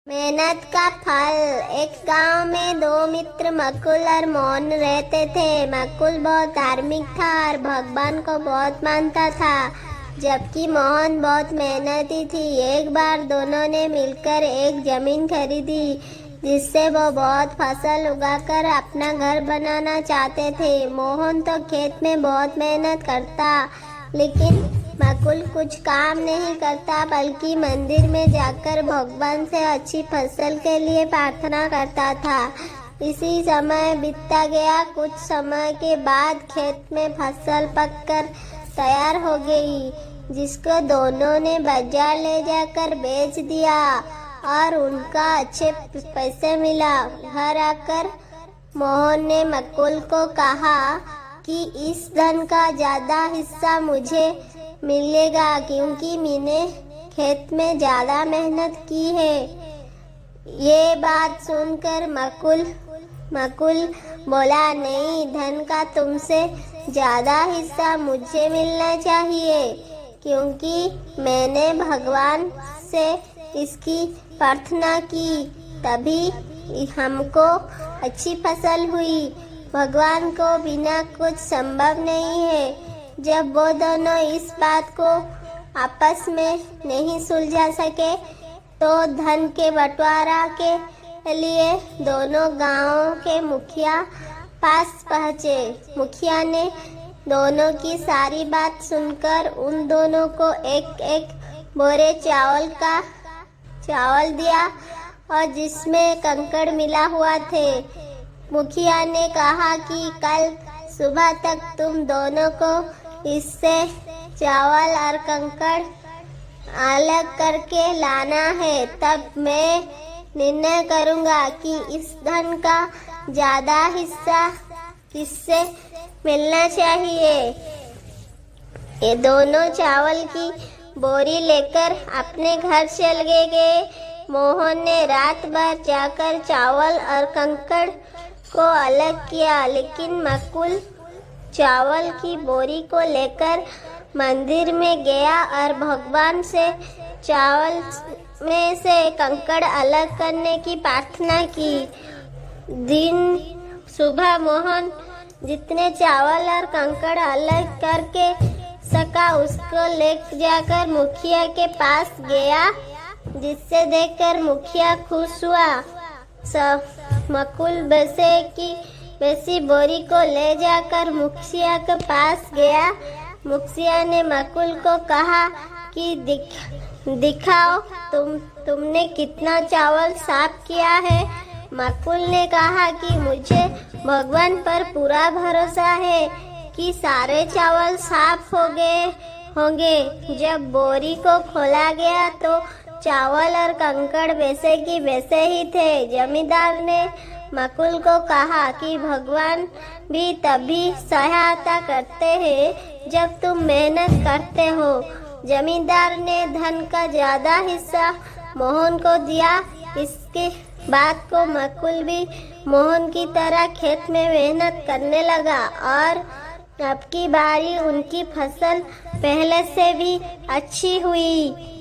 मेहनत का फल। एक गांव में दो मित्र मकुल और मोहन रहते थे। मकुल बहुत धार्मिक था और भगवान को बहुत मानता था, जबकि मोहन बहुत मेहनती थी। एक बार दोनों ने मिलकर एक जमीन खरीदी, जिससे वो बहुत फसल उगाकर अपना घर बनाना चाहते थे। मोहन तो खेत में बहुत मेहनत करता, लेकिन मकुल कुछ काम नहीं करता, बल्कि मंदिर में जाकर भगवान से अच्छी फसल के लिए प्रार्थना करता था। इसी समय बीतता गया। कुछ समय के बाद खेत में फसल पककर तैयार हो गई, जिसको दोनों ने बाजार ले जाकर बेच दिया और उनका अच्छे पैसे मिला। घर आकर मोहन ने मकुल को कहा कि इस धन का ज्यादा हिस्सा मुझे मिलेगा, क्योंकि मैंने खेत में ज्यादा मेहनत की है। ये बात सुनकर मकुल बोला, नहीं, धन का तुमसे ज्यादा हिस्सा मुझे मिलना चाहिए, क्योंकि मैंने भगवान से इसकी प्रार्थना की, तभी हमको अच्छी फसल हुई। भगवान को बिना कुछ संभव नहीं है। जब वो दोनों इस बात को आपस में नहीं सुलझा सके, तो धन के बंटवारा के लिए दोनों गांव के मुखिया पास पहुंचे। मुखिया ने दोनों की सारी बात सुनकर उन दोनों को एक एक बोरे चावल दिया, और जिसमें कंकड़ मिला हुआ थे। मुखिया ने कहा कि कल सुबह तक तुम दोनों को इससे चावल और कंकड़ अलग करके लाना है, तब मैं निर्णय करूंगा कि इस धन का ज्यादा हिस्सा किससे मिलना चाहिए। ये दोनों चावल की बोरी लेकर अपने घर चले गए। मोहन ने रात भर जाकर चावल और कंकड़ को अलग किया, लेकिन मकुल चावल की बोरी को लेकर मंदिर में गया और भगवान से चावल में से कंकड़ अलग करने की प्रार्थना की। दिन सुबह मोहन जितने चावल और कंकड़ अलग करके सका, उसको ले जाकर मुखिया के पास गया, जिससे देखकर मुखिया खुश हुआ। मकुल वैसी बोरी को ले जाकर मुखिया के पास गया। मुखिया ने मकुल को कहा कि दिखाओ तुमने कितना चावल साफ किया है। मकुल ने कहा कि मुझे भगवान पर पूरा भरोसा है कि सारे चावल साफ हो गए होंगे। जब बोरी को खोला गया तो चावल और कंकड़ वैसे की वैसे ही थे। जमींदार ने मकुल को कहा कि भगवान भी तभी सहायता करते हैं जब तुम मेहनत करते हो। जमींदार ने धन का ज्यादा हिस्सा मोहन को दिया। इसके बाद को मकुल भी मोहन की तरह खेत में मेहनत करने लगा, और अब की बारी उनकी फसल पहले से भी अच्छी हुई।